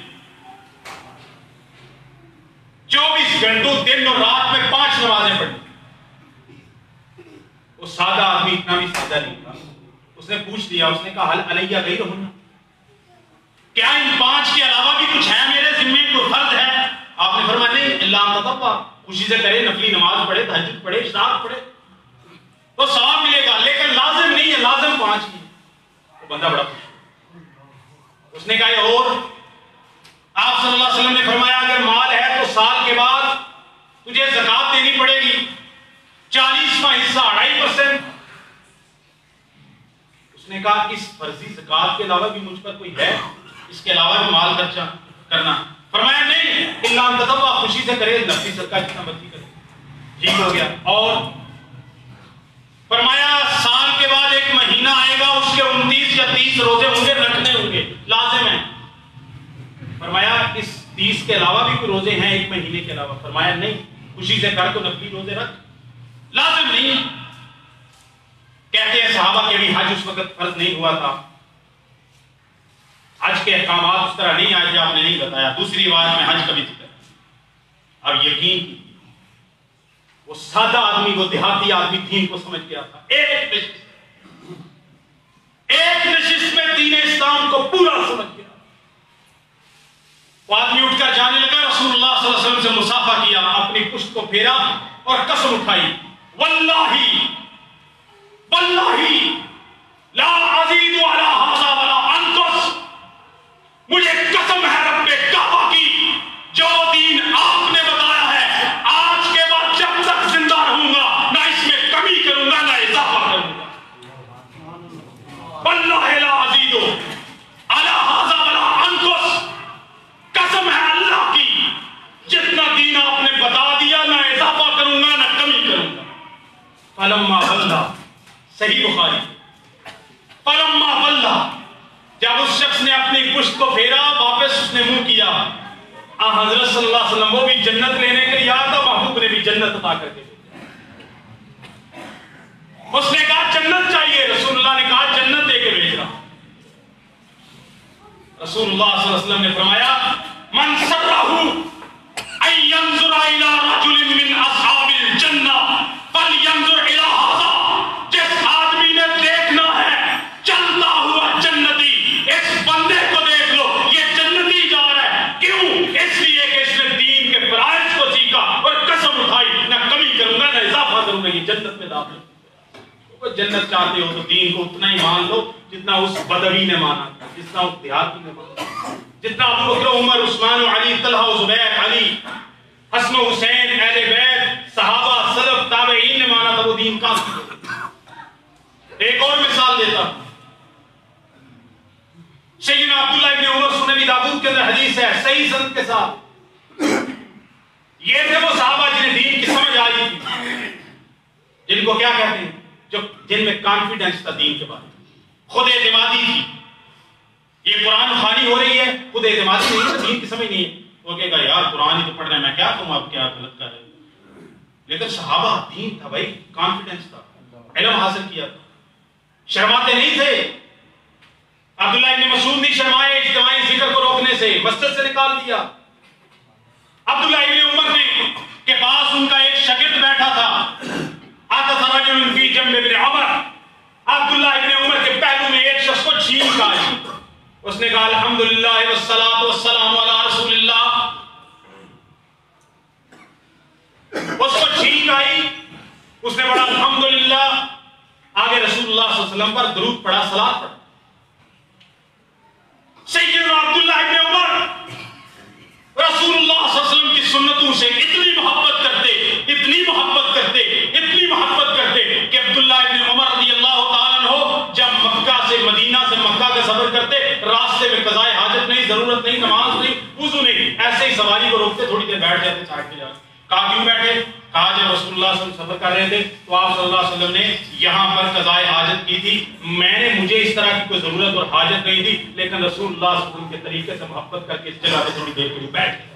24 گھنٹوں دن اور رات میں 5 نمازیں پڑھیں۔ وہ سادہ آدمی اتنا بھی سادہ نہیں تھا، اس نے پوچھ لیا، اس نے کہا حل علیہ غیرہن، کیا ان 5 کے علاوہ بھی کچھ ہے میرے ذمے، کوئی فرض ہے؟ آپ نے فرمایا نہیں، اللہ تطوع، خوشی سے کرے، نفلی نماز پڑھے، تہجد پڑھے، اشراق پڑھے تو ثواب ملے گا، لیکن لازم نہیں ہے، لازم 5 ہی۔ وہ بندہ بڑا خوش، اس نے کہا اور آپ صلی اللہ علیہ وسلم نے فرمایا اگر مال ہے تو سال کے بعد تجھے زکات دینی پڑے گی، 40واں حصہ 2.5%۔ اس نے کہا اس فرضی زکات کے علاوہ بھی مجھ پر کوئی ہے، اس کے علاوہ بھی مال خرچہ کرنا؟ فرمایا نہیں، اللہ ان تطوع، خوشی سے کرے، نفلی صدقہ جتنا مرضی کرے۔ ٹھیک ہو گیا۔ اور فرمایا سال کے بعد 1 مہینہ آئے گا، اس کے 29 یا 30 روزے ہوں گے، رکھنے ہوں گے، لازم ہیں۔ فرمایا اس 30 کے علاوہ بھی کوئی روزے ہیں 1 مہینے کے علاوہ؟ فرمایا نہیں، خوشی سے کر تو نفلی روزے رکھ، لازم نہیں۔ کہتے ہیں صحابہ کے بھی حج اس وقت فرض نہیں ہوا تھا، حج کے احکامات اس طرح نہیں آئے تھے، آپ نے نہیں بتایا۔ دوسری روایت میں حج کا بھی ذکر۔ اب یقین کیجیے وہ سادہ آدمی، وہ دیہاتی آدمی دین کو سمجھ گیا تھا۔ ایک نشست میں دین اسلام کو پورا سمجھ گیا۔ وہ آدمی اٹھ کر جانے لگا، رسول اللہ صلی اللہ علیہ وسلم سے مصافحہ کیا، اپنی پشت کو پھیرا اور قسم اٹھائی، واللہ واللہ لا ازید علی ھذا ولا انقص، مجھے قسم ہے رب کعبہ کی، جو دین آپ نے بتایا ہے آج کے بعد جب تک زندہ رہوں گا نہ اس میں کمی کروں گا نہ اضافہ کروں گا۔ واللہ لا ازید علی ھذا ولا انقص، قسم ہے اللہ کی جتنا دین آپ نے بتا دیا نہ اضافہ کروں گا نہ کمی کروں گا۔ فلما ولّا، صحیح بخاری، فلما ولّا، جب اس شخص نے اپنی پشت کو پھیرا، واپس اس نے منہ کیا، حضرت صلی اللہ علیہ وسلم وہ بھی جنت لینے کے لیے آیا تھا، محبوب نے بھی جنت عطا کر کے بھیجا۔ اس نے کہا جنت چاہیے، رسول اللہ نے کہا جنت دے کے بھیج رہا۔ رسول اللہ صلی اللہ علیہ وسلم نے فرمایا من سرہ ان ينظر الى رجل من اصحاب الجنہ فلینظر الى ھذا، جس آدمی نے دیکھنا ہے چلتا ہوا جنتی، اس بندے کو دیکھ لو، یہ جنتی جا رہا ہے۔ کیوں؟ اس لیے کہ اس نے دین کے فرائض کو سیکھا اور قسم اٹھائی نہ کمی کروں گا نہ اضافہ کروں گا، یہ جنت میں داخل۔ جنت چاہتے ہو تو دین کو اتنا ہی مان لو جتنا اس بدوی نے مانا تھا، جتنا اس دیہاتی نے مانا، جتنا ابو بکر، عمر، عثمان و علی، طلحہ و زبیر، علی، حسن و حسین، اہل بیت، صحابہ، سلف، تابعین نے مانا تھا، وہ دین کا۔ ایک اور مثال دیتا ہوں، سیدنا عبداللہ ابن عمر سنن ابی داؤد کے اندر حدیث ہے صحیح سند کے ساتھ، یہ تھے وہ صحابہ جنہیں دین کی سمجھ آئی تھی، جن کو کیا کہتے ہیں، جن میں کانفیڈنس تھا دین کے بارے میں، خود اعتمادی تھی. یہ قرآن خوانی ہو رہی ہے، خود اعتمادی نہیں ہے، دین کی سمجھ نہیں ہے. وہ کہے گا یار قرآن ہی تو پڑھنا ہے، میں کیا تم اب کیا غلط کر رہے ہو. لیکن صحابہ دین تھا بھائی، کانفیڈنس تھا، علم حاصل کیا تھا، شرماتے نہیں تھے. عبداللہ ابن مسعود نہیں شرمائے اجتماعی ذکر کو روکنے سے، مسجد سے نکال دیا. عبداللہ ابن عمر نے کے پاس ان کا ایک شاگرد بیٹھا تھا، آتا رجل فی جنب ابن عمر، عبداللہ ابن عمر کے پہلو میں ایک شخص کو چھینک آئی. اس نے کہا الحمدللہ والصلاۃ والسلام علی رسول اللہ. اس کو چھینک آئی، اس نے پڑھا الحمدللہ، آگے رسول اللہ صلی اللہ علیہ وسلم پر درود پڑھا، صلاۃ پڑھا. سیدنا عبداللہ ابن عمر رسول اللہ صلی اللہ علیہ وسلم کی سنتوں سے اتنی محبت کرتے، اتنی محبت کرتے، اتنی محبت کرتے کہ عبداللہ ابن عمر رضی اللہ تعالیٰ عنہ جب مکہ سے مدینہ سے مکہ کا سفر کرتے، راستے میں قضائے حاجت نہیں، ضرورت نہیں، نماز نہیں، وضو نہیں، ایسے ہی سواری کو روکتے، تھوڑی دیر بیٹھ جاتے، چاٹ کے جاتے. کہا کیوں بیٹھے؟ کہا جب رسول اللہ صلی اللہ علیہ وسلم سفر کر رہے تھے تو آپ صلی اللہ علیہ وسلم نے یہاں پر قضائے حاجت کی تھی، مجھے اس طرح کی کوئی ضرورت اور حاجت نہیں تھی، لیکن رسول اللہ صلی اللہ علیہ وسلم کے طریقے سے محبت کر کے اس جگہ پہ تھوڑی دیر کے لیے بیٹھ گئے.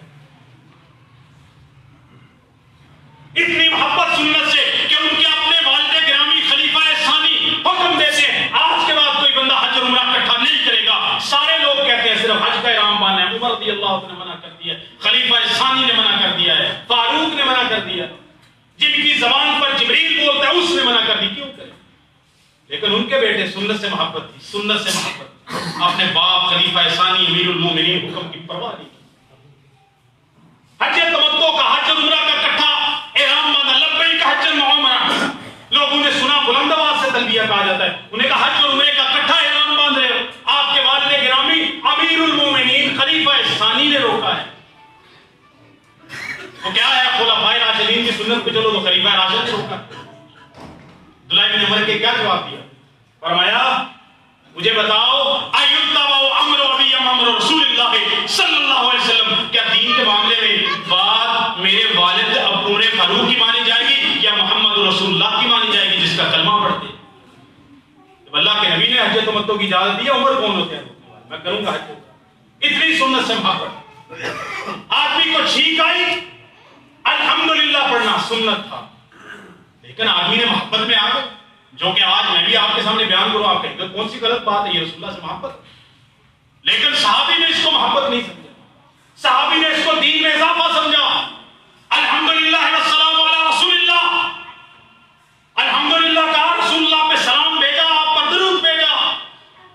اتنی محبت سنت سے کہ ان کے اپنے والد گرامی خلیفہ ثانی حکم دیتے ہیں آج کے بعد کوئی بندہ حج اور عمرہ اکٹھا نہیں کرے گا. سارے لوگ کہتے ہیں صرف حج کا احرام باندھنا ہے. عمر رضی اللہ عنہ نے منع کر دیا، خلیفہ ثانی نے منع کر دیا ہے، فاروق نے منع کر دیا، جن کی زبان پر جبریل بولتا ہے اس نے منع کر دی. کیوں کرے؟ لیکن ان کے بیٹے سنت سے محبت تھی، سنت سے محبت، اپنے باپ خلیفہ ثانی امیر المومنین حکم کی پرواہ نہیں کی. حج تمتع کا، حج اور عمرہ کا اکٹھا احرام باندھا، لبیک حجا وعمرہ. لوگوں نے سنا بلند آواز سے تلبیہ کہا جاتا ہے، انہیں کہا حج اور عمرے کا اکٹھا احرام باندھ رہے ہو. آپ کے والد گرامی امیر المومنین خلیفہ ثانی نے روکا ہے. وہ کیا ہے؟ خلفائے راشدین کی سنت پہ چلو، تو خلیفہ راشد نے روکا. عبداللہ ابن عمر کے کیا جواب دیا؟ فرمایا مجھے بتاؤ ایتبع امر ابی امر رسول اللہ صلی اللہ علیہ وسلم، کیا دین کے معاملے میں بات میرے والد عمر فاروق کی مانی جائے گی یا محمد رسول اللہ کی مانی جائے گی جس کا کلمہ پڑھتے؟ جب اللہ کے نبی نے حج تمتع کی اجازت دی، عمر کون ہوتے ہیں؟ میں کروں گا حج. اتنی سنت سے محبت. آدمی کو چھینک آئی، الحمدللہ پڑھنا سنت تھا، لیکن آدمی نے محبت میں آ گئے، جو کہ آج میں بھی آپ کے سامنے بیان کروں، آپ کہیں گے کون سی غلط بات ہے، یہ رسول اللہ سے محبت. لیکن صحابی نے اس کو محبت نہیں سمجھا، صحابی نے اس کو دین میں اضافہ سمجھا. الحمدللہ والسلام علی رسول اللہ، الحمدللہ کہا، رسول اللہ پہ سلام بھیجا، آپ پر درود بھیجا.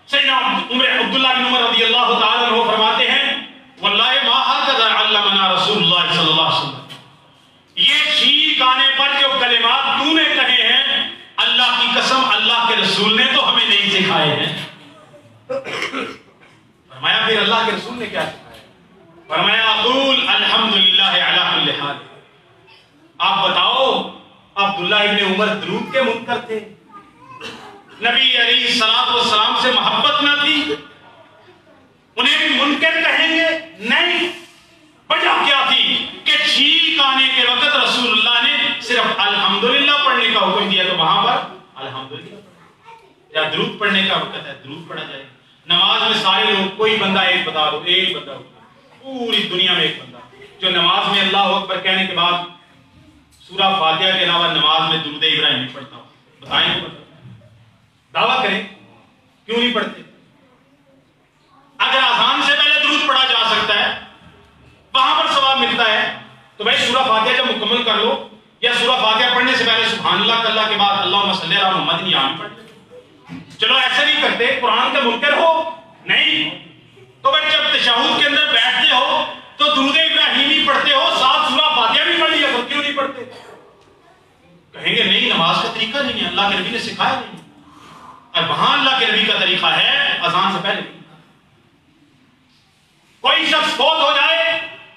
سیدنا عبداللہ بن عمر رضی اللہ تعالیٰ عنہ فرماتے ہیں واللہ ما ہکذا علمنا رسول اللہ صلی اللہ علیہ وسلم، یہ چھینک آنے پر جو کلمات تو نے کہے ہیں، اللہ کی قسم اللہ کے رسول نے تو ہمیں نہیں سکھائے ہیں. فرمایا پھر اللہ کے رسول نے کیا سکھایا؟ فرمایا اقول الحمدللہ علی کل حال. آپ بتاؤ عبداللہ ابن عمر درود کے منکر تھے؟ نبی علیہ الصلوۃ والسلام سے محبت نہ تھی؟ انہیں بھی منکر کہیں گے؟ نہیں. وجہ کیا تھی کہ چھینک آنے کے وقت رسول اللہ نے صرف الحمدللہ پڑھنے کا حکم دیا، تو وہاں پر الحمدللہ یا درود پڑھنے کا وقت ہے درود پڑھا جائے. نماز میں سارے لوگ، کوئی بندہ ایک بتا دو، ایک بندہ پوری دنیا میں ایک بندہ جو نماز میں اللہ اکبر کہنے کے بعد سورہ فاتحہ کے علاوہ نماز میں درود ابراہیم نہیں پڑھتا ہو، بتائیں گے؟ دعویٰ کریں کیوں نہیں پڑھتے؟ اگر اذان سے پہلے درود پڑھا جا سکتا ہے، وہاں پر ثواب ملتا ہے، تو بھائی سورہ فاتحہ جب مکمل کر لو، یا سورہ فاتحہ پڑھنے سے پہلے سبحان اللہ اللہ کے بعد اللہم صلی علی محمد یہاں پڑھ لیں. چلو ایسا نہیں کرتے، قرآن کے منکر ہو نہیں، تو بھائی جب تشہد کے اندر بیٹھتے ہو تو درود ابراہیمی پڑھتے ہو، ساتھ سورہ فاتحہ بھی پڑھ لیا، تو کیوں نہیں پڑھتے؟ کہیں گے نہیں، نماز کا طریقہ نہیں ہے، اللہ کے نبی نے سکھایا نہیں. اور وہاں اللہ کے نبی کا طریقہ ہے اذان سے پہلے. کوئی شخص فوت ہو جائے،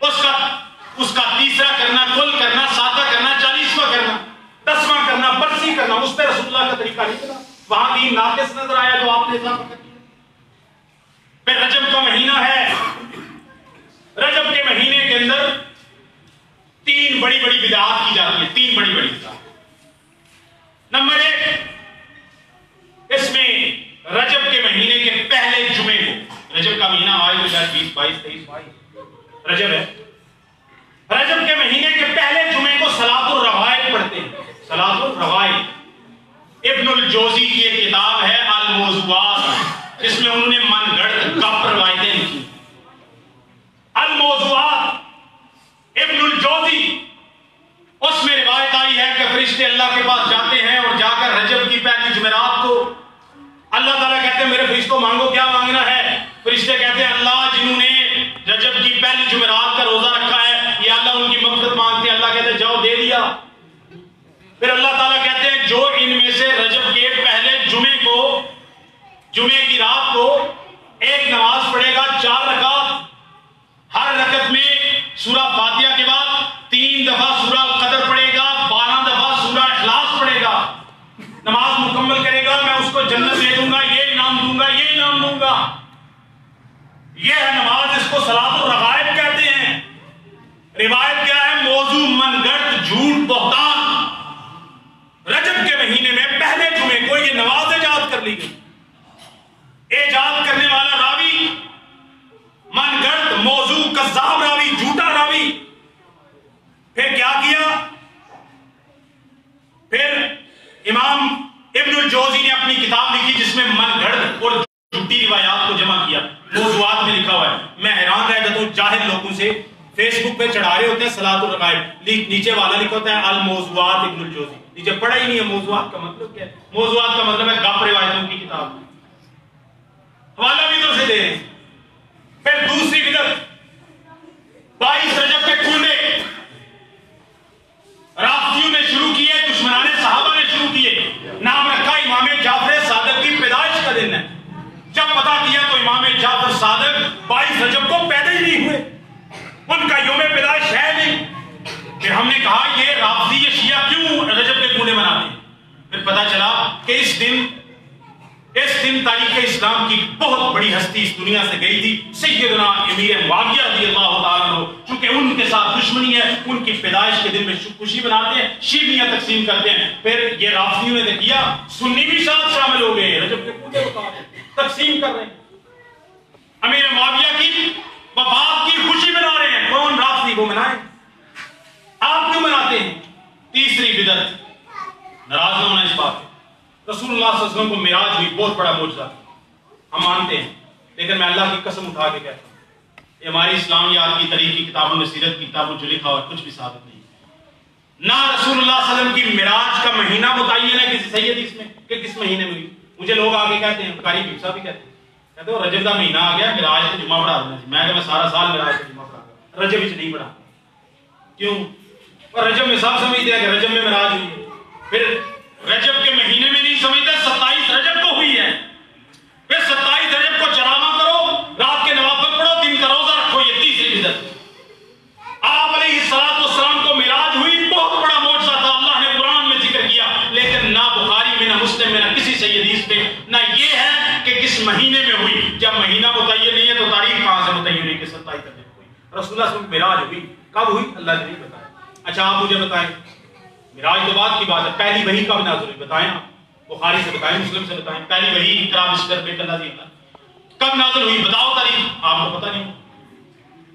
اس کا تیسرا کرنا، کل کرنا، ساتواں کرنا، 40واں کرنا، 10واں کرنا، 80 کرنا، اس پہ رسول اللہ کا طریقہ نہیں چلا. وہاں دین ناقص نظر آیا جو آپ نے اضافہ کر دیا. پھر رجب کا مہینہ ہے. رجب کے مہینے کے اندر 3 بڑی بڑی بدعات کی جاتی ہیں. 3 بڑی بڑی بدعات. نمبر 1، اس میں رجب کے مہینے کے پہلے جمعے کو، رجب کا مہینہ آئے تو شاید 20 22 23 رجب ہے. رجب کے مہینے کے پہلے جمعے کو صلاۃ الروائب پڑھتے ہیں. صلاۃ الروائب ابن الجوزی کی ایک کتاب ہے الموضوعات، جس میں انہوں نے من گھڑت گپ روایتیں لکھی. الموضوعات ابن الجوزی، اس میں روایت آئی ہے کہ فرشتے اللہ کے پاس جاتے ہیں اور جا کر رجب کی پہلی جمعرات کو اللہ تعالیٰ کہتے ہیں میرے فرشتوں مانگو کیا مانگنا ہے. فرشتے کہتے ہیں اللہ جنہوں نے رجب کی پہلی جمعرات کا روزہ رکھا ہے یہ اللہ ان کی مغفرت مانگتے ہیں. اللہ کہتے ہیں جاؤ دے دیا. پھر اللہ تعالیٰ کہتے ہیں جو ان میں سے رجب کے پہلے جمعے کو، جمعے کی رات کو ایک نماز پڑھے گا 4 رکعت، ہر رکعت میں سورہ فاتحہ کے بعد 3 دفعہ سورہ القدر پڑھے گا، 12 دفعہ سورہ اخلاص پڑھے گا، نماز مکمل کرے گا، میں اس کو جنت دے دوں گا، یہ انعام دوں گا، یہ انعام دوں گا. یہ ہے نماز، اس کو صلاۃ الرغائب کہتے ہیں. روایت کیا ہے؟ موضوع من گھڑت، جھوٹ، بہتان. رجب کے مہینے میں پہلے جمعے کو یہ نماز ایجاد کر لی گئی. ایجاد کرنے والا راوی من گھڑت، موضوع، کذاب راوی، جھوٹا راوی. پھر کیا کیا؟ پھر امام ابن الجوزی نے اپنی کتاب لکھی جس میں من گھڑت اور جھوٹی روایات کو جمع کیا. موضوعات میں لکھا ہوا ہے. میں حیران رہ جاتا ہوں جاہل لوگوں سے. فیس بک پہ چڑھا رہے ہوتے ہیں صلاۃ الرغائب، نیچے والا لکھا ہوتا ہے الموضوعات ابن الجوزی. نیچے پڑھا ہی نہیں ہے موضوعات کا مطلب کیا ہے. موضوعات کا مطلب ہے گپ روایتوں کی کتاب. حوالہ بھی ادھر سے دے رہے ہیں. پھر دوسری بدعت 22 رجب کے کنڈے رافضیوں نے شروع کیے، دشمنان صحابہ نے شروع کیے. نام رکھا امام جعفر صادق کی پیدائش کا دن ہے. جب پتا کیا تو امام جعفر صادق 22 رجب کو پیدا ہی نہیں ہوئے، ان کا یوم پیدائش ہے نہیں. پھر ہم نے کہا یہ رافضی یہ شیعہ کیوں رجب کے کنڈے مناتے ہیں؟ پھر پتا چلا کہ اس دن تاریخ اسلام کی بہت بڑی ہستی اس دنیا سے گئی تھی، سیدنا امیر معاویہ رضی اللہ تعالیٰ عنہ. چونکہ ان کے ساتھ دشمنی ہے، ان کی پیدائش کے دن میں خوشی مناتے ہیں، شیرنیاں تقسیم کرتے ہیں. پھر یہ رافضیوں نے کیا، سنی بھی ساتھ شامل ہو گئے، رجب کے کنڈے تقسیم کر رہے ہیں. امیر معاویہ کی وفات کی خوشی منا رہے ہیں. کون رافضی؟ وہ منائیں. آپ کیوں مناتے ہیں؟ تیسری بدعت، ناراض نہ ہونا اس بات. رسول اللہ صلی اللہ علیہ وسلم کو معراج ہوئی، بہت بڑا معجزہ، ہم مانتے ہیں. لیکن میں اللہ کی قسم اٹھا کے کہتا ہوں یہ ہماری اسلامیات کی تاریخ کی کتابوں میں، سیرت کی کتابوں جو لکھا ہوا کچھ بھی ثابت نہیں. نہ رسول اللہ صلی اللہ علیہ وسلم کی معراج کا مہینہ متعین ہے کسی صحیح حدیث میں کہ کس مہینے میں ہوئی. مجھے لوگ آگے کہتے ہیں، قاری صاحب بھی کہتے ہیں رجب کا مہینہ آ گیا معراج تو جمعہ پڑھا دینا. میں سارا سال معراج کا جمعہ پڑھا، رجب وچ نہیں پڑھا. کیوں؟ اور رجب میں سب سمجھتے ہیں کہ رجب میں معراج ہوئی ہے. پھر رجب کے مہینے میں نہیں سمجھتے 27 رجب کو ہوئی ہے. پھر 27 رجب کو چرامہ کرو، رات کے نوافل پڑھو، دن کا روزہ رکھو. یہ تیسری بدعت. آپ علیہ السلام کو معراج ہوئی، بہت بڑا معجزہ تھا، اللہ نے قرآن میں ذکر کیا. لیکن نہ بخاری میں، نہ مسلم میں، نہ کسی صحیح حدیث میں نہ یہ ہے کہ کس مہینے میں ہوئی. جب مہینہ متعین نہیں ہے تو تاریخ کہاں سے متعین ہوئی کہ 27 رجب ہوئی؟ رسول اللہ صلی اللہ علیہ وسلم معراج ہوئی، کب ہوئی اللہ نے نہیں بتایا. اچھا آپ مجھے بتائیں، معراج تو بعد کی بات ہے، پہلی وحی کب نازل ہوئی بتائیں. آپ بخاری سے بتائیں، مسلم سے بتائیں. پہلی وحی اقرا بسم ربک الذی خلق کب نازل ہوئی؟ بتاؤ تاریخ. آپ کو پتہ نہیں.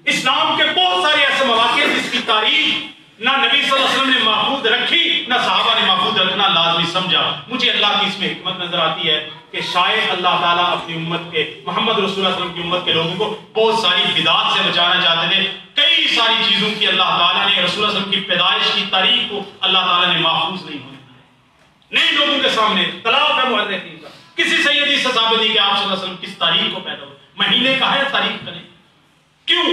اسلام کے بہت سارے ایسے مواقع جس کی تاریخ نہ نبی صلی اللہ علیہ وسلم نے محفوظ رکھی، نہ صحابہ نے محفوظ رکھنا لازمی سمجھا. مجھے اللہ کی اس میں حکمت نظر آتی ہے کہ شاید اللہ تعالیٰ اپنی امت کے، محمد رسول اللہ صلی اللہ علیہ وسلم کی امت کے لوگوں کو بہت ساری بدعات سے بچانا چاہتے تھے. کئی ساری چیزوں کی اللہ تعالیٰ نے، رسول اللہ صلی اللہ علیہ وسلم کی پیدائش کی تاریخ کو اللہ تعالیٰ نے محفوظ نہیں ہونے دیا. نئے لوگوں کے سامنے اختلاف ہے مؤرخین کا. کسی صحیح حدیث سے ثابت نہیں کہ آپ صلی اللہ علیہ وسلم کس تاریخ کو پیدا ہوئے. مہینے کا ہے، تاریخ کا نہیں. کیوں؟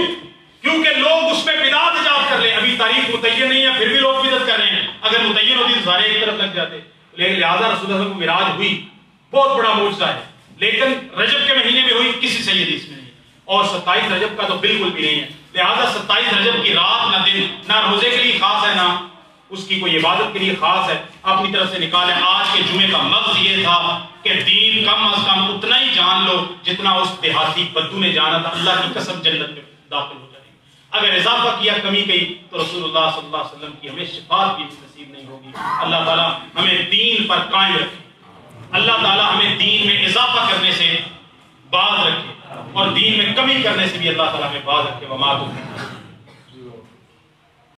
کیونکہ لوگ اس میں بدعت ایجاد کر لیں. ابھی تاریخ متعین نہیں ہے پھر بھی لوگ بدعت کر رہے ہیں. اگر متعین ہوتی تو سارے ایک طرف لگ جاتے. لہذا رسول اللہ صلی اللہ علیہ وسلم کو معراج ہوئی، بہت بڑا معجزہ ہے، لیکن رجب کے مہینے میں ہوئی، کسی صحیح حدیث میں نہیں. اور 27 رجب کا تو بالکل بھی نہیں ہے. لہذا 27 رجب کی رات نہ دن، نہ روزے کے لیے خاص ہے، نہ اس کی کوئی عبادت کے لیے خاص ہے اپنی طرف سے نکالے. آج کے جمعے کا مغز یہ تھا کہ دین کم از کم اتنا ہی جان لو جتنا اس دیہاتی بدو نے جانا تھا. اللہ کی قسم جنت میں داخل ہو جائے. اگر اضافہ کیا کمی کی تو رسول اللہ صلی اللہ علیہ وسلم کی ہمیں شفاعت بھی نصیب نہیں ہوگی. اللہ تعالیٰ ہمیں دین پر قائم رکھے. اللہ تعالیٰ ہمیں دین میں اضافہ کرنے سے باز رکھے اور دین میں کمی کرنے سے بھی اللہ تعالیٰ ہمیں باز رکھے. وما